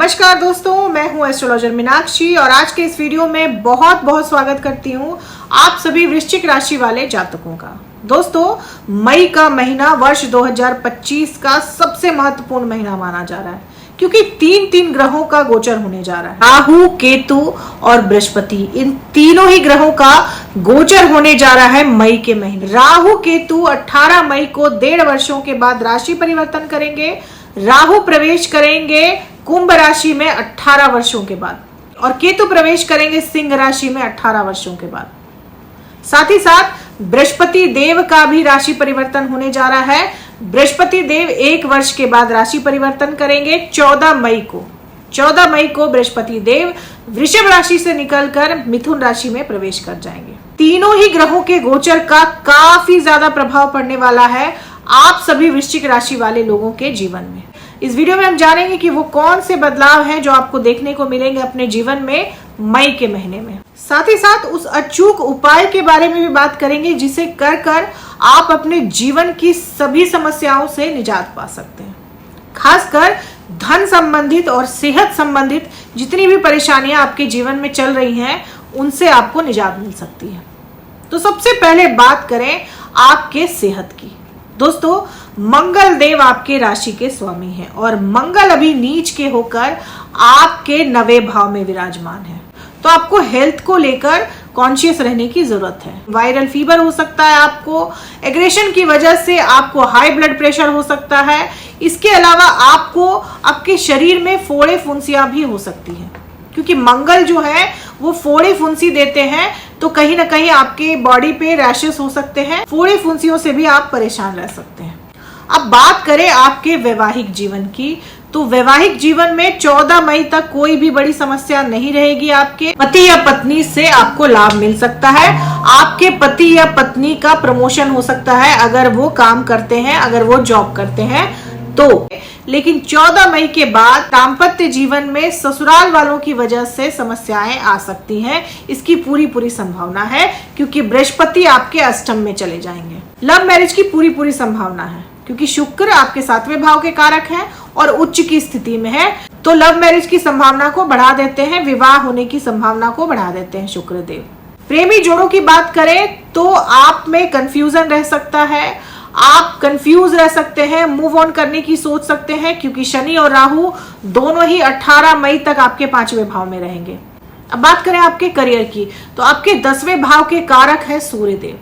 नमस्कार दोस्तों, मैं हूं एस्ट्रोलॉजर मीनाक्षी और आज के इस वीडियो में बहुत बहुत स्वागत करती हूं आप सभी वृश्चिक राशि वाले जातकों का। दोस्तों, मई का महीना वर्ष 2025 का सबसे महत्वपूर्ण महीना माना जा रहा है क्योंकि तीन ग्रहों का गोचर होने जा रहा है। राहु, केतु और बृहस्पति, इन तीनों ही ग्रहों का गोचर होने जा रहा है मई के महीने। राहु केतु 18 मई को 1.5 वर्षों के बाद राशि परिवर्तन करेंगे। राहु प्रवेश करेंगे कुंभ राशि में 18 वर्षों के बाद और केतु प्रवेश करेंगे सिंह राशि में 18 वर्षों के बाद। साथ ही साथ बृहस्पति देव का भी राशि परिवर्तन होने जा रहा है। बृहस्पति देव 1 वर्ष के बाद राशि परिवर्तन करेंगे 14 मई को। 14 मई को बृहस्पति देव वृषभ राशि से निकलकर मिथुन राशि में प्रवेश कर जाएंगे। तीनों ही ग्रहों के गोचर का काफी ज्यादा प्रभाव पड़ने वाला है आप सभी वृश्चिक राशि वाले लोगों के जीवन में। इस वीडियो में हम जानेंगे कि वो कौन से बदलाव हैं जो आपको देखने को मिलेंगे अपने जीवन में मई के महीने में। साथ ही साथ उस अचूक उपाय के बारे में भी बात करेंगे जिसे कर आप अपने जीवन की सभी समस्याओं से निजात पा सकते हैं। खासकर धन संबंधित और सेहत संबंधित जितनी भी परेशानियां आपके जीवन में चल रही हैं उनसे आपको निजात मिल सकती है। तो सबसे पहले बात करें आपके सेहत की। दोस्तों, मंगल देव आपके राशि के स्वामी हैं और मंगल अभी नीच के होकर आपके 9वें भाव में विराजमान है। तो आपको हेल्थ को लेकर कॉन्शियस रहने की जरूरत है। वायरल फीवर हो सकता है, आपको एग्रेशन की वजह से आपको हाई ब्लड प्रेशर हो सकता है। इसके अलावा आपको आपके शरीर में फोड़े फुंसियां भी हो सकती है क्योंकि मंगल जो है वो फोड़े फुंसी देते हैं। तो कहीं ना कहीं आपके बॉडी पे रैशेस हो सकते हैं। फोड़े फुंसियों से भी आप परेशान रह सकते हैं। अब बात करें आपके वैवाहिक जीवन की, तो वैवाहिक जीवन में 14 मई तक कोई भी बड़ी समस्या नहीं रहेगी। आपके पति या पत्नी से आपको लाभ मिल सकता है। आपके पति या पत्नी का प्रमोशन हो सकता है अगर वो काम करते हैं, अगर वो जॉब करते हैं तो। लेकिन 14 मई के बाद दाम्पत्य जीवन में ससुराल वालों की वजह से समस्याएं आ सकती हैं। इसकी पूरी संभावना है क्योंकि बृहस्पति आपके अष्टम में चले जाएंगे। लव मैरिज की पूरी संभावना है क्योंकि शुक्र आपके 7वें भाव के कारक हैं और उच्च की स्थिति में है। तो लव मैरिज की संभावना को बढ़ा देते हैं, विवाह होने की संभावना को बढ़ा देते हैं शुक्र देव। प्रेमी जोड़ों की बात करें तो आप में कंफ्यूजन रह सकता है, आप कंफ्यूज रह सकते हैं, मूव ऑन करने की सोच सकते हैं क्योंकि शनि और राहु दोनों ही 18 मई तक आपके 5वें भाव में रहेंगे। अब बात करें आपके करियर की, तो आपके 10वें भाव के कारक है सूर्य देव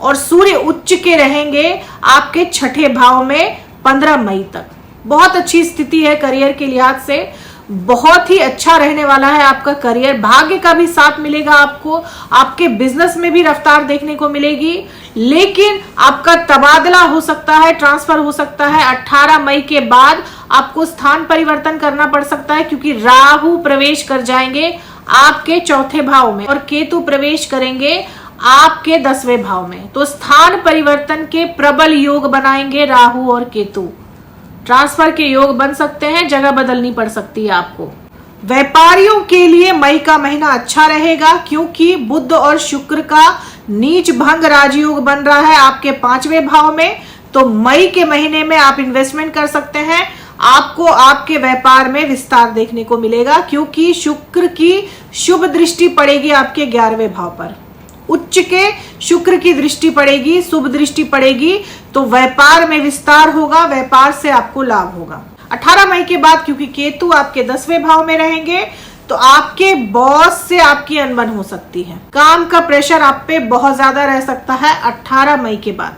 और सूर्य उच्च के रहेंगे आपके 6ठे भाव में 15 मई तक। बहुत अच्छी स्थिति है करियर के लिहाज से, बहुत ही अच्छा रहने वाला है आपका करियर। भाग्य का भी साथ मिलेगा आपको, आपके बिजनेस में भी रफ्तार देखने को मिलेगी। लेकिन आपका तबादला हो सकता है, ट्रांसफर हो सकता है। 18 मई के बाद आपको स्थान परिवर्तन करना पड़ सकता है क्योंकि राहु प्रवेश कर जाएंगे आपके 4थे भाव में और केतु प्रवेश करेंगे आपके 10वें भाव में। तो स्थान परिवर्तन के प्रबल योग बनाएंगे राहु और केतु। ट्रांसफर के योग बन सकते हैं, जगह बदलनी पड़ सकती है आपको। व्यापारियों के लिए मई का महीना अच्छा रहेगा क्योंकि बुध और शुक्र का नीच भंग राजयोग बन रहा है आपके 5वें भाव में। तो मई के महीने में आप इन्वेस्टमेंट कर सकते हैं। आपको आपके व्यापार में विस्तार देखने को मिलेगा क्योंकि शुक्र की शुभ दृष्टि पड़ेगी आपके 11वें भाव पर। उच्च के शुक्र की दृष्टि पड़ेगी, शुभ दृष्टि पड़ेगी, तो व्यापार में विस्तार होगा, व्यापार से आपको लाभ होगा। 18 मई के बाद क्योंकि केतु आपके 10वें भाव में रहेंगे तो आपके बॉस से आपकी अनबन हो सकती है। काम का प्रेशर आप पे बहुत ज्यादा रह सकता है 18 मई के बाद।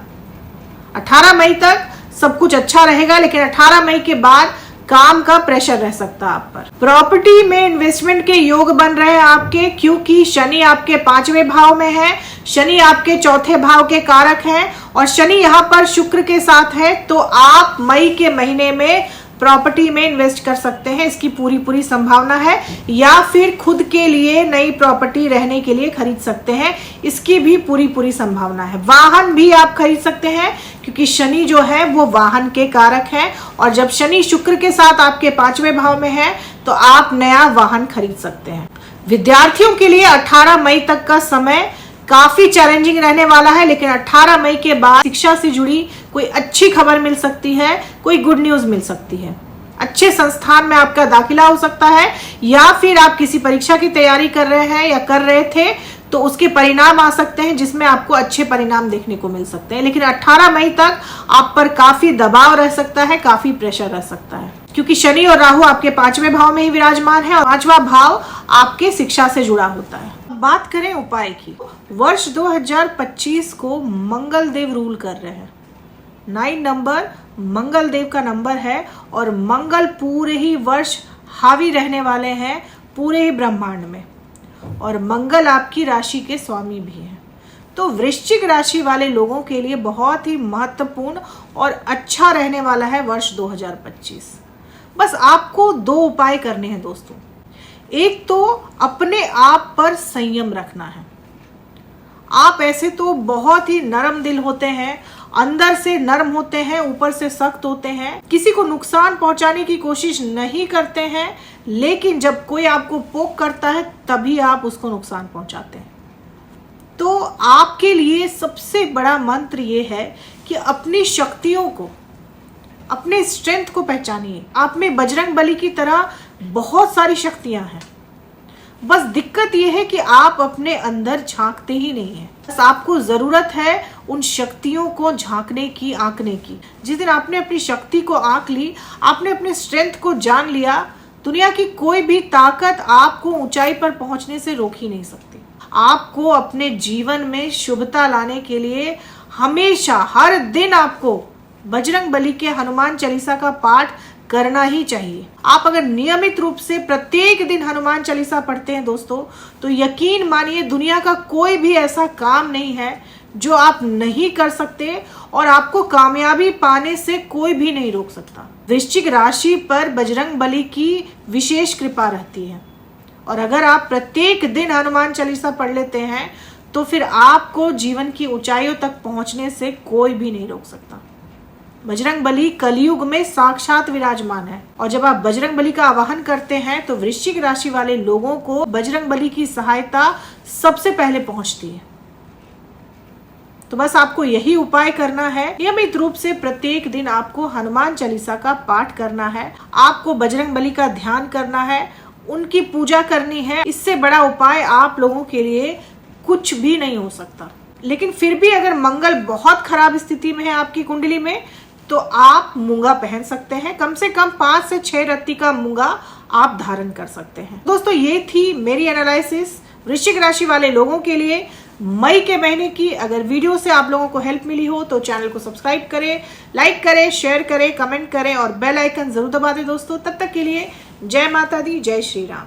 18 मई तक सब कुछ अच्छा रहेगा लेकिन 18 मई के बाद काम का प्रेशर रह सकता है आप पर। प्रॉपर्टी में इन्वेस्टमेंट के योग बन रहे हैं आपके क्योंकि शनि आपके 5वें भाव में है, शनि आपके 4थे भाव के कारक हैं और शनि यहाँ पर शुक्र के साथ है। तो आप मई के महीने में प्रॉपर्टी में इन्वेस्ट कर सकते हैं, इसकी पूरी संभावना है। या फिर खुद के लिए नई प्रॉपर्टी रहने के लिए खरीद सकते हैं, इसकी भी पूरी संभावना है। वाहन भी आप खरीद सकते हैं क्योंकि शनि जो है वो वाहन के कारक हैं और जब शनि शुक्र के साथ आपके 5वें भाव में है तो आप नया वाहन खरीद सकते हैं। विद्यार्थियों के लिए 18 मई तक का समय काफी चैलेंजिंग रहने वाला है लेकिन 18 मई के बाद शिक्षा से जुड़ी कोई अच्छी खबर मिल सकती है, कोई गुड न्यूज मिल सकती है। अच्छे संस्थान में आपका दाखिला हो सकता है, या फिर आप किसी परीक्षा की तैयारी कर रहे हैं या कर रहे थे तो उसके परिणाम आ सकते हैं जिसमें आपको अच्छे परिणाम देखने को मिल सकते हैं। लेकिन 18 मई तक आप पर काफी दबाव रह सकता है, काफी प्रेशर रह सकता है, क्योंकि शनि और राहु आपके 5वें भाव में ही विराजमान है और 5वां भाव आपके शिक्षा से जुड़ा होता है। बात करें उपाय की, वर्ष 2025 को मंगल देव रूल कर रहे हैं। 9 नंबर मंगल देव का नंबर है और मंगल पूरे ही वर्ष हावी रहने वाले हैं पूरे ही ब्रह्मांड में, और मंगल आपकी राशि के स्वामी भी हैं। तो वृश्चिक राशि वाले लोगों के लिए बहुत ही महत्वपूर्ण और अच्छा रहने वाला है वर्ष 2025। बस आपको 2 उपाय करने हैं दोस्तों। एक तो अपने आप पर संयम रखना है। आप ऐसे तो बहुत ही नरम दिल होते हैं, अंदर से नरम होते हैं, ऊपर से सख्त होते हैं, किसी को नुकसान पहुंचाने की कोशिश नहीं करते हैं, लेकिन जब कोई आपको पोक करता है तभी आप उसको नुकसान पहुंचाते हैं। तो आपके लिए सबसे बड़ा मंत्र ये है कि अपनी शक्तियों को, अपने स्ट्रेंथ को पहचानिए। आप में बजरंग बली की तरह बहुत सारी शक्तियां हैं, बस दिक्कत यह है कि आप अपने अंदर झांकते ही नहीं हैं। बस आपको जरूरत है उन शक्तियों को झांकने की, आंकने की। जिस दिन आपने अपनी शक्ति को आंक ली, आपने अपने स्ट्रेंथ को जान लिया, दुनिया की कोई भी ताकत आपको ऊंचाई पर पहुंचने से रोक ही नहीं सकती। आपको अपने जीवन में शुभता लाने के लिए हमेशा, हर दिन आपको बजरंग बली के हनुमान चालीसा का पाठ करना ही चाहिए। आप अगर नियमित रूप से प्रत्येक दिन हनुमान चालीसा पढ़ते हैं दोस्तों, तो यकीन मानिए दुनिया का कोई भी ऐसा काम नहीं है जो आप नहीं कर सकते, और आपको कामयाबी पाने से कोई भी नहीं रोक सकता। वृश्चिक राशि पर बजरंग बली की विशेष कृपा रहती है, और अगर आप प्रत्येक दिन हनुमान चालीसा पढ़ लेते हैं तो फिर आपको जीवन की ऊंचाइयों तक पहुंचने से कोई भी नहीं रोक सकता। बजरंग बली कलयुग में साक्षात विराजमान है, और जब आप बजरंग बली का आवाहन करते हैं तो वृश्चिक राशि वाले लोगों को बजरंग बली की सहायता सबसे पहले पहुंचती है। तो बस आपको यही उपाय करना है। नियमित रूप से प्रत्येक दिन आपको हनुमान चालीसा का पाठ करना है, आपको बजरंग बली का ध्यान करना है, उनकी पूजा करनी है। इससे बड़ा उपाय आप लोगों के लिए कुछ भी नहीं हो सकता। लेकिन फिर भी अगर मंगल बहुत खराब स्थिति में है आपकी कुंडली में, तो आप मूंगा पहन सकते हैं। कम से कम 5 से 6 रत्ती का मूंगा आप धारण कर सकते हैं। दोस्तों, ये थी मेरी एनालिसिस वृश्चिक राशि वाले लोगों के लिए मई के महीने की। अगर वीडियो से आप लोगों को हेल्प मिली हो तो चैनल को सब्सक्राइब करें, लाइक करें, शेयर करें, कमेंट करें और बेल आइकन जरूर दबा दें दोस्तों। तब तक के लिए जय माता दी, जय श्री राम।